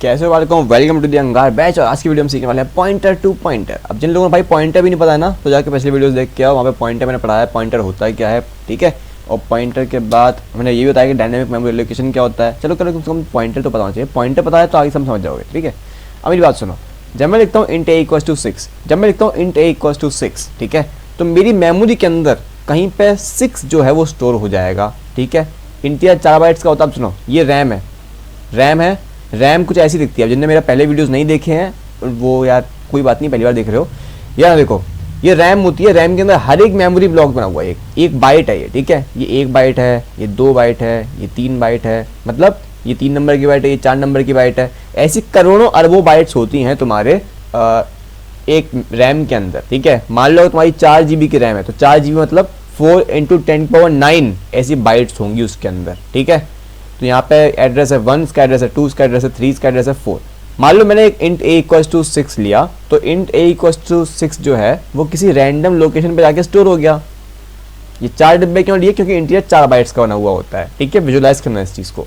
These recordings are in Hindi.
कैसे हो वालेकुम, वेलकम टू द अंगार बैच। और आज की वीडियो में सीखने वाले हैं पॉइंटर टू पॉइंटर। अब जिन लोगों को भाई पॉइंटर भी नहीं पता है ना, तो जाके पिछली वीडियोस देख के आओ, वहाँ पे पॉइंटर मैंने पढ़ाया है, पॉइंटर होता है क्या है, ठीक है। और पॉइंटर के बाद मैंने ये भी बताया कि डायनेमिक मेमोरी लोकेशन क्या होता है। चलो करो कम से कम पॉइंटर तो पता होना चाहिए, पॉइंटर पता है तो आगे सब समझ जाओगे, ठीक है। अब मेरी बात सुनो, जब मैं लिखता हूँ इंट ए इक्वल्स टू 6, जब मैं लिखता हूँ इंट ए इक्वल्स टू 6, ठीक है, तो मेरी मेमोरी के अंदर कहीं पे 6 जो है वो स्टोर हो जाएगा, ठीक है। इंटीजर 4 बाइट्स का होता है। अब सुनो, ये रैम है, रैम कुछ ऐसी दिखती है। जिनने मेरा पहले वीडियोस नहीं देखे हैं वो यार कोई बात नहीं, पहली बार देख रहे हो यार, देखो ये रैम होती है। रैम के अंदर हर एक मेमोरी ब्लॉक बना हुआ है, एक बाइट है ये, ठीक है। ये 1 बाइट है, ये 2 बाइट है, ये 3 बाइट है, मतलब ये 3 नंबर की बाइट है, ये 4 नंबर की बाइट है। ऐसी करोड़ों अरबों बाइट्स होती हैं तुम्हारे एक रैम के अंदर, ठीक है। मान लो तुम्हारी 4 GB की रैम है, तो 4 GB मतलब 4 × 10⁹ ऐसी बाइट्स होंगी उसके अंदर, ठीक है। तो यहाँ पे एड्रेस है 1, इसका एड्रेस है 2, इसका एड्रेस है 3, इसका एड्रेस है 4। मान लो मैंने एक इंट ए इक्वल्स टू 6 लिया, तो इंट ए इक्वल्स टू 6 जो है वो किसी रैंडम लोकेशन पे जाके स्टोर हो गया। ये 4 डिब्बे क्यों लिए? क्योंकि इंटीजर 4 बाइट्स का बना हुआ होता है, ठीक है। विजुलाइज करना इस चीज़ को।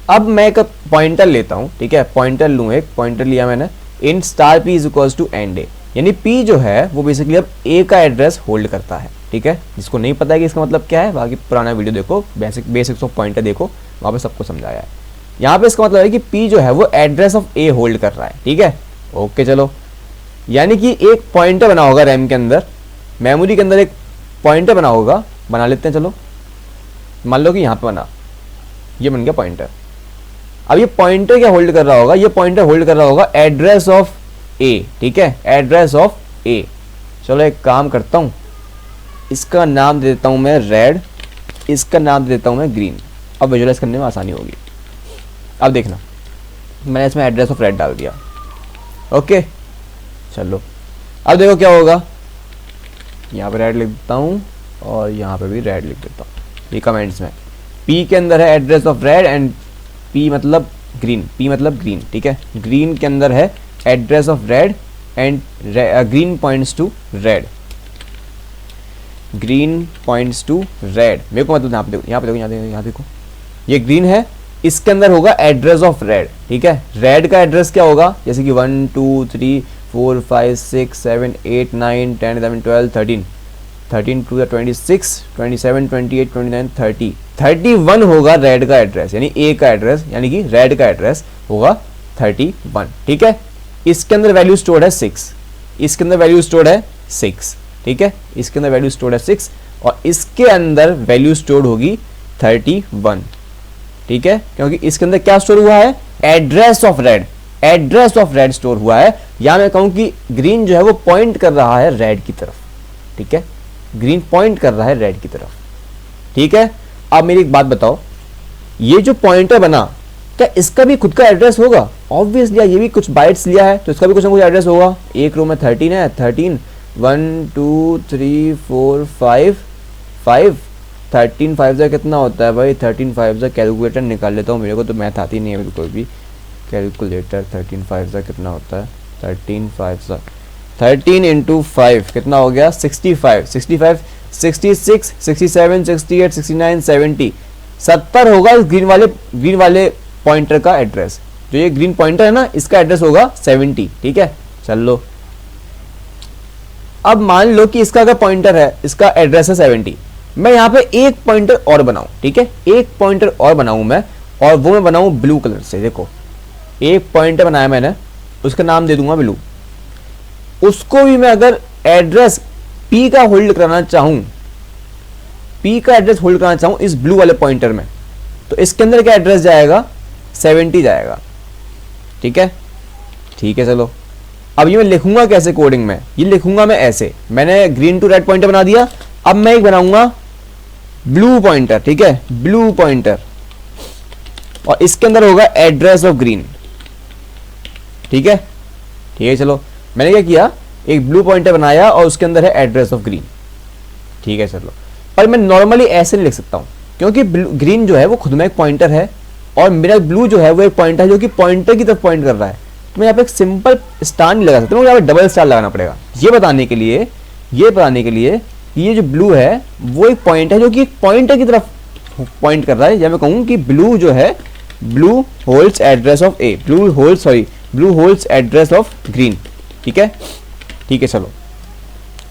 अब मैं एक पॉइंटर लेता हूँ, ठीक है, पॉइंटर लूँ, एक पॉइंटर लिया मैंने, int star p is equals to and a, यानी पी जो है वो बेसिकली अब ए का एड्रेस होल्ड करता है, ठीक है। जिसको नहीं पता है कि इसका मतलब क्या है, बाकी पुराना वीडियो देखो, बेसिक्स ऑफ पॉइंटर देखो, वहाँ पे सबको समझाया है। यहाँ पे इसका मतलब है कि पी जो है वो एड्रेस ऑफ ए होल्ड कर रहा है, ठीक है। ओके चलो, यानी कि एक पॉइंटर बना होगा रैम के अंदर, मेमोरी के अंदर एक पॉइंटर बना होगा, बना लेते हैं चलो। मान लो कि यहाँ पे बना, ये बन गया पॉइंटर। अब ये पॉइंटर क्या होल्ड कर रहा होगा? ये पॉइंटर होल्ड कर रहा होगा एड्रेस ऑफ ए, ठीक है, एड्रेस ऑफ ए। चलो एक काम करता हूँ, इसका नाम दे देता हूँ मैं रेड, इसका नाम दे देता हूँ मैं ग्रीन। अब विजुअलाइज करने में आसानी होगी। अब देखना, मैंने इसमें एड्रेस ऑफ रेड डाल दिया, ओके। चलो अब देखो क्या होगा, यहाँ पे रेड लिख देता हूँ और यहाँ पे भी रेड लिख देता हूँ, ये कमेंट्स में। पी के अंदर है address of red and P मतलब ग्रीन, पी मतलब ग्रीन, ठीक है। ग्रीन के अंदर है address of red and green points to red, green points to red. मेरे को मतलब यहाँ पे देखो, यहाँ पे देखो, यहाँ देखो, ये ग्रीन है, इसके अंदर होगा एड्रेस ऑफ रेड, ठीक है। रेड का एड्रेस क्या होगा? जैसे कि 1 2 3 4 5 6 7 8 9 10 11 12 13 13 2 26 27 28 29 30 31 होगा रेड का एड्रेस, यानी ए का एड्रेस, यानी कि रेड का एड्रेस होगा 31, ठीक है। इसके अंदर वैल्यू स्टोर्ड है 6, इसके अंदर वैल्यू स्टोर्ड है 6, ठीक है। इसके अंदर वैल्यू स्टोर्ड है 6 और इसके अंदर वैल्यू स्टोर्ड होगी 31, ठीक है। क्योंकि इसके अंदर क्या स्टोर हुआ है? Address of red, address of red store हुआ है। या मैं कहूं कि ग्रीन जो है वो पॉइंट कर रहा है रेड की तरफ, ठीक है। ग्रीन पॉइंट कर रहा है रेड की तरफ, ठीक है। अब मेरी एक बात बताओ, ये जो पॉइंटर बना, क्या इसका भी खुद का एड्रेस होगा? ऑब्वियसली, ये भी कुछ बाइट्स लिया है तो इसका भी कुछ ना कुछ एड्रेस होगा। एक रो में 13 है, 13 1 2 3 4 5 5 13 5 से कितना होता है भाई? 13 5 से कैलकुलेटर निकाल लेता हूँ, मेरे को तो मैथ आती नहीं है बिल्कुल भी। कैलकुलेटर 13 5 से कितना होता है? 13 5 से 13 × 5 कितना हो गया? 65 65 66 67 68 69 70 70 होगा इस ग्रीन वाले पॉइंटर का एड्रेस। जो ये ग्रीन पॉइंटर है ना, इसका एड्रेस होगा 70, ठीक है। चल लो, अब मान लो कि इसका अगर पॉइंटर है, इसका एड्रेस है 70, मैं यहाँ पे एक पॉइंटर और बनाऊं, ठीक है, एक पॉइंटर और बनाऊं मैं, और वो मैं बनाऊं ब्लू कलर से। देखो एक पॉइंटर बनाया मैंने, उसका नाम दे दूंगा ब्लू। उसको भी मैं अगर एड्रेस पी का होल्ड कराना चाहूं, पी का एड्रेस होल्ड कराना चाहूं इस ब्लू वाले पॉइंटर में, तो इसके अंदर क्या एड्रेस जाएगा? 70 जाएगा, ठीक है, ठीक है। चलो अब ये मैं लिखूंगा कैसे कोडिंग में? ये लिखूंगा मैं ऐसे, मैंने ग्रीन टू रेड पॉइंटर बना दिया। अब मैं एक बनाऊंगा ब्लू पॉइंटर, ठीक है, ब्लू पॉइंटर, और इसके अंदर होगा एड्रेस ऑफ ग्रीन, ठीक है, ठीक है। चलो मैंने क्या किया, एक ब्लू पॉइंटर बनाया और उसके अंदर है एड्रेस ऑफ ग्रीन, ठीक है। चलो, पर मैं नॉर्मली ऐसे नहीं लिख सकता हूं, क्योंकि ग्रीन जो है वो खुद में एक पॉइंटर है और मेरा ब्लू जो है वो एक पॉइंटर है जो कि पॉइंटर की तरफ पॉइंट कर रहा है। तो मैं यहाँ पे एक सिंपल स्टार नहीं लगा सकता, मुझे यहाँ पे डबल स्टार लगाना पड़ेगा, ये बताने के लिए ये जो ब्लू है वो एक पॉइंट है जो कि एक पॉइंटर की तरफ पॉइंट कर रहा है। या मैं कहूँ कि ब्लू जो है blue holds address of A, blue holds address of green. ठीक है, ठीक है, चलो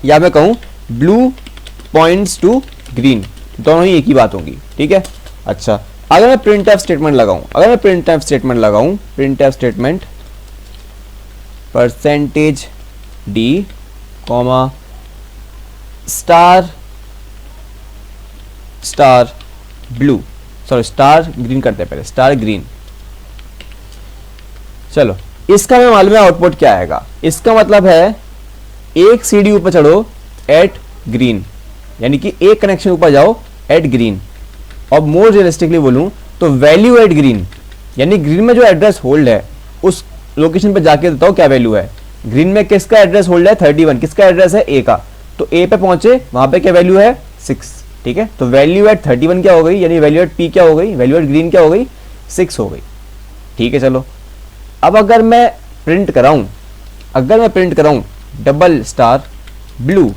या मैं कहूँ ब्लू पॉइंट्स टू ग्रीन, दोनों ही एक ही बात होगी। ठीक है, अच्छा अगर मैं प्रिंटफ स्टेटमेंट लगाऊं, printf statement percentage D comma star blue, sorry star green करते हैं पहले, स्टार ग्रीन। चलो इसका हमें मालूम है आउटपुट क्या आएगा। इसका मतलब है एक सीढ़ी ऊपर चढ़ो एट ग्रीन, यानी कि एक कनेक्शन ऊपर जाओ एट ग्रीन। और मोर रियलिस्टिकली बोलूं तो वैल्यू एट ग्रीन, यानी ग्रीन में जो एड्रेस होल्ड है उस लोकेशन पे जाके बताओ क्या वैल्यू है। ग्रीन में किसका एड्रेस होल्ड है 31, किसका एड्रेस है ए का, तो ए पे पहुंचे वहां पे क्या वैल्यू है 6। ठीक है, तो वैल्यू एट 31 क्या हो गई, यानी वैल्यू एट पी क्या हो गई, वैल्यू एट ग्रीन क्या हो गई 6 हो गई। ठीक है, चलो अब अगर मैं प्रिंट कराऊं डबल स्टार ब्लू,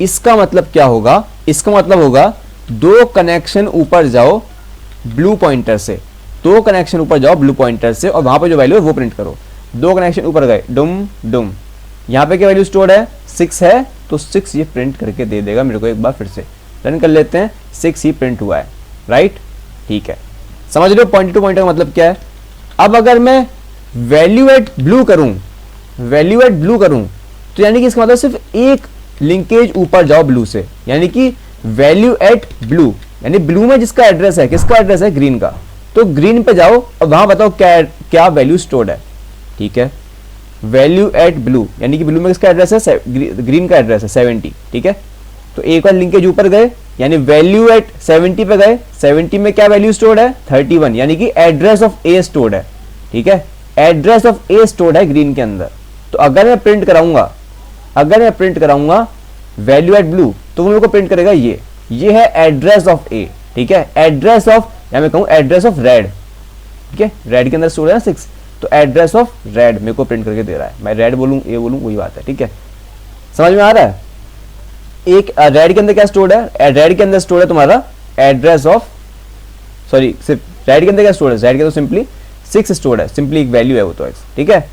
इसका मतलब क्या होगा, इसका मतलब होगा दो कनेक्शन ऊपर जाओ ब्लू पॉइंटर से, और वहां पर जो वैल्यू है वो प्रिंट करो। दो कनेक्शन ऊपर गए डुम, यहाँ पे क्या वैल्यू स्टोर्ड है 6 है, तो 6 ये प्रिंट करके दे देगा मेरे को। एक बार फिर से रन कर लेते हैं, 6 ही प्रिंट हुआ है, राइट। ठीक है, समझ रहे हो पॉइंटर टू पॉइंटर का मतलब क्या है। अब अगर मैं वैल्यू एट ब्लू करूं तो यानी कि इसका मतलब सिर्फ एक लिंकेज ऊपर जाओ ब्लू से, यानी कि वैल्यू एट ब्लू, यानी ब्लू में जिसका एड्रेस है, किसका एड्रेस है ग्रीन का, तो ग्रीन पे जाओ और वहां बताओ क्या वैल्यू स्टोर्ड है। ठीक है, वैल्यू एट ब्लू, यानी कि ब्लू में किसका एड्रेस है, ग्रीन का एड्रेस है 70। ठीक है, तो एक बार लिंकेज ऊपर गए, यानी वैल्यू एट 70 पे गए, 70 में क्या वैल्यू स्टोर्ड है 31, यानी कि एड्रेस ऑफ ए स्टोर्ड है। ठीक है, एड्रेस ऑफ ए स्टोर्ड है ग्रीन के अंदर। तो अगर मैं प्रिंट कराऊंगा वैल्यू एट ब्लू, तो वो मेरे को प्रिंट करेगा ये है एड्रेस ऑफ ए। ठीक है, एड्रेस ऑफ, या मैं कहूं एड्रेस ऑफ रेड। ठीक है, रेड के अंदर स्टोर्ड है 6, तो एड्रेस ऑफ रेड मेरे को प्रिंट करके दे रहा है। मैं रेड बोलूं ए बोलूं वही बात है। ठीक है, समझ में आ रहा है। एक रेड के अंदर क्या स्टोर्ड है, रेड के अंदर स्टोर्ड है तुम्हारा एड्रेस ऑफ, सॉरी सिर्फ रेड के अंदर क्या स्टोर्ड है, रेड के तो सिंपली 6 स्टोर्ड है, सिंपली एक वैल्यू है वो तो x। ठीक है,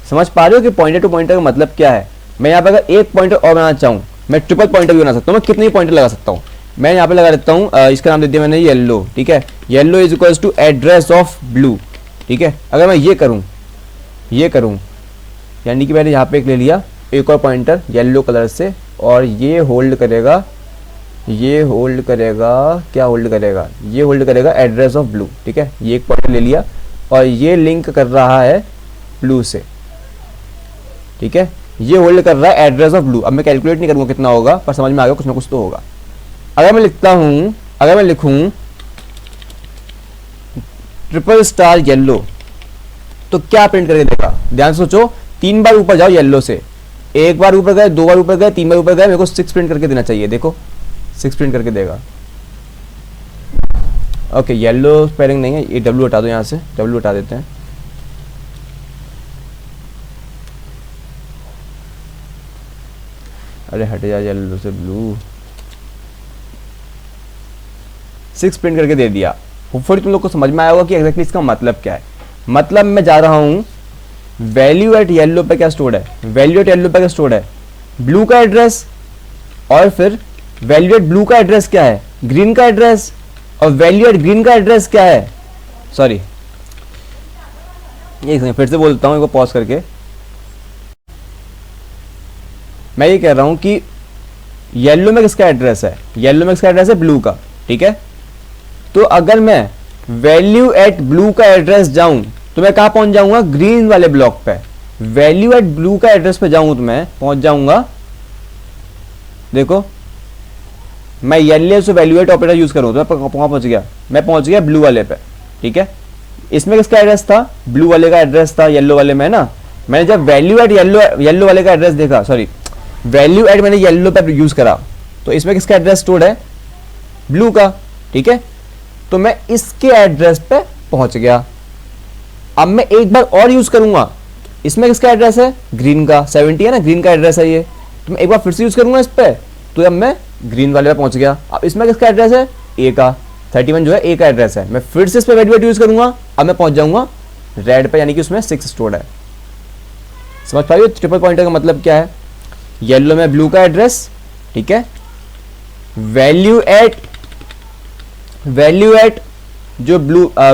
समझ पा रहे हो कि पॉइंटर टू पॉइंटर का मतलब क्या है। मैं यहाँ पे अगर एक पॉइंटर और बनाना चाहूँ, मैं ट्रिपल पॉइंटर भी बना सकता हूँ, मैं कितने पॉइंटर लगा सकता हूँ। मैं यहाँ पे लगा देता हूँ, इसका नाम दे दिया मैंने येलो। ठीक है, yellow is equals to address of blue. ठीक है, अगर मैं ये करूँ यानी कि मैंने यहाँ पे एक ले लिया एक और पॉइंटर येलो कलर से, और ये होल्ड करेगा क्या होल्ड करेगा, ये होल्ड करेगा एड्रेस ऑफ ब्लू। ठीक है, ये एक पॉइंटर ले लिया और ये लिंक कर रहा है ब्लू से। ठीक है, ये होल्ड कर रहा है एड्रेस ऑफ ब्लू। अब मैं कैलकुलेट नहीं करूंगा कितना होगा, पर समझ में आ गया कुछ ना कुछ तो होगा। अगर मैं लिखूं ट्रिपल स्टार येलो, तो क्या प्रिंट करके देगा, ध्यान से सोचो। 3 बार ऊपर जाओ येलो से, एक बार ऊपर गए, 2 बार ऊपर गए, 3 बार ऊपर गए, मेरे को 6 प्रिंट करके देना चाहिए। देखो 6 प्रिंट करके देगा। ओके, येलो स्पेलिंग नहीं है, ये डब्ल्यू हटा दो, यहाँ से डब्ल्यू हटा देते हैं। अरे हट जा येलो से ब्लू। 6 प्रिंट करके दे दिया। होपफुली तुम लोग को समझ में आया होगा कि एग्जैक्टली इसका मतलब क्या है। मतलब मैं जा रहा हूं वैल्यू एट येलो पे क्या स्टोर्ड है, ब्लू का एड्रेस, और फिर वैल्यू एट ब्लू का एड्रेस क्या है, ग्रीन का एड्रेस, और वैल्यू एट ग्रीन का एड्रेस क्या है, सॉरी एक सेकंड फिर से बोलता हूं, एक पॉज करके। मैं ये कह रहा हूं कि येलो में किसका एड्रेस है, ब्लू का। ठीक है, तो अगर मैं वैल्यू एट ब्लू का एड्रेस जाऊं तो मैं कहां पहुंच जाऊंगा, ग्रीन वाले ब्लॉक पे। वैल्यू एट ब्लू का एड्रेस पे जाऊं तो मैं पहुंच जाऊंगा, देखो मैं येलो से वैल्यू एट ऑपरेटर यूज करूं तो मैं कहां पहुंच गया, मैं पहुंच गया ब्लू वाले पे। ठीक है, इसमें किसका एड्रेस था, ब्लू वाले का एड्रेस था येलो वाले में ना। मैंने जब वैल्यू एट येलो वाले का एड्रेस देखा, सॉरी वैल्यू एट मैंने येलो पे यूज करा, तो इसमें किसका एड्रेस स्टोर्ड है, ब्लू का। ठीक है, तो मैं इसके एड्रेस पे पहुंच गया। अब मैं एक बार और यूज करूंगा, इसमें किसका एड्रेस है, ग्रीन का, 70 है ना, ग्रीन का एड्रेस है ये, तो मैं एक बार फिर से यूज करूंगा इस पे, तो अब मैं ग्रीन वाले पे पहुंच गया। अब इसमें किसका एड्रेस है, ए का, 31 जो है ए का एड्रेस है। मैं फिर से इस पर वैल्यू यूज करूंगा, अब मैं पहुंच जाऊंगा रेड पे, यानी कि उसमें 6 स्टोर्ड है। समझ पाइए ट्रिपल पॉइंटर का मतलब क्या है। येलो में ब्लू का एड्रेस, ठीक है, वैल्यू एट जो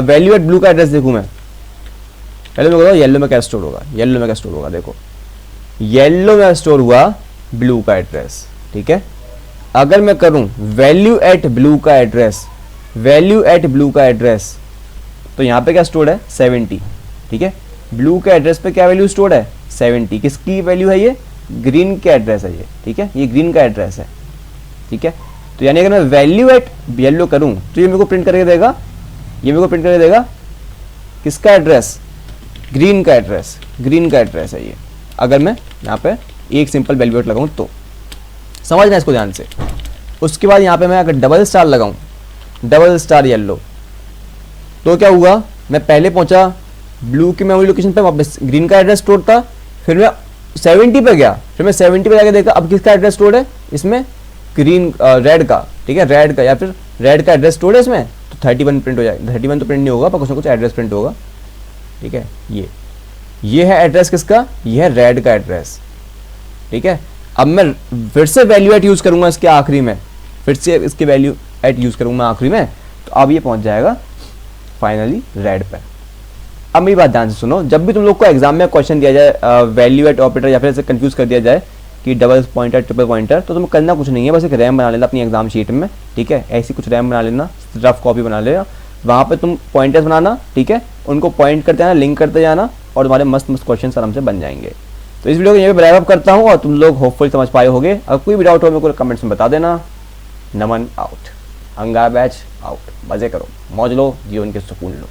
वैल्यू एट ब्लू का एड्रेस देखूं मैं, पहले मैं बताऊँ येलो में क्या स्टोर होगा। येलो में क्या स्टोर होगा, देखो येलो में स्टोर हुआ ब्लू का एड्रेस, ठीक है। अगर मैं करूं वैल्यू एट ब्लू का एड्रेस, तो यहाँ पे क्या स्टोर्ड है 70, ठीक है। ब्लू के एड्रेस पे क्या वैल्यू स्टोर्ड है 70, किसकी वैल्यू है ये, ग्रीन के एड्रेस है ये, ठीक है, ये ग्रीन का एड्रेस है, ठीक है। तो यानी अगर मैं वैल्यू एट येलो करूं तो ये मेरे को प्रिंट करके देगा, किसका एड्रेस, ग्रीन का एड्रेस है ये। अगर मैं यहाँ पे एक सिंपल वैल्यू एट लगाऊं तो समझना इसको ध्यान से। उसके बाद यहाँ पे मैं अगर डबल स्टार लगाऊं, डबल स्टार येलो, तो क्या हुआ, मैं पहले पहुंचा ब्लू की मेमोरी लोकेशन पे, वापस ग्रीन का एड्रेस स्टोर था, फिर मैं 70 पे गया, फिर मैं 70 पे जाके देखा अब किसका एड्रेस स्टोर है इसमें, ग्रीन रेड का, ठीक है, रेड का, या फिर रेड का एड्रेस स्टोर है इसमें, तो 31 प्रिंट हो जाएगा। 31 तो प्रिंट नहीं होगा पर कुछ ना कुछ एड्रेस प्रिंट होगा, ठीक है। ये है एड्रेस किसका, ये है रेड का एड्रेस, ठीक है। अब मैं फिर से वैल्यू एट यूज करूंगा इसके आखिरी में, फिर से इसके वैल्यू एट यूज करूंगा आखिरी में, तो अब ये पहुंच जाएगा फाइनली रेड पे। अब मेरी बात ध्यान से सुनो, जब भी तुम लोग को एग्जाम में क्वेश्चन दिया जाए वैल्यू एट ऑपरेटर या फिर ऐसे कंफ्यूज कर दिया जाए कि डबल पॉइंटर ट्रिपल पॉइंटर, तो तुम्हें करना कुछ नहीं है, बस एक रैम बना लेना अपनी एग्जाम शीट में, ठीक है। ऐसी कुछ रैम बना लेना, रफ कॉपी बना लेना, वहाँ पे तुम पॉइंटर्स बनाना, ठीक है, उनको पॉइंट करते जाना, लिंक करते जाना, और तुम्हारे मस्त मस्त क्वेश्चन आराम से बन जाएंगे। तो इस वीडियो को यहाँ पे रैप अप करता हूँ और तुम लोग होपफुली समझ पाए होगे। अगर कोई भी डाउट हो मेरे को कमेंट्स में बता देना। नमन आउट, अंगार बैच आउट। मजे करो, मौज लो, जीवन के सुकून लो।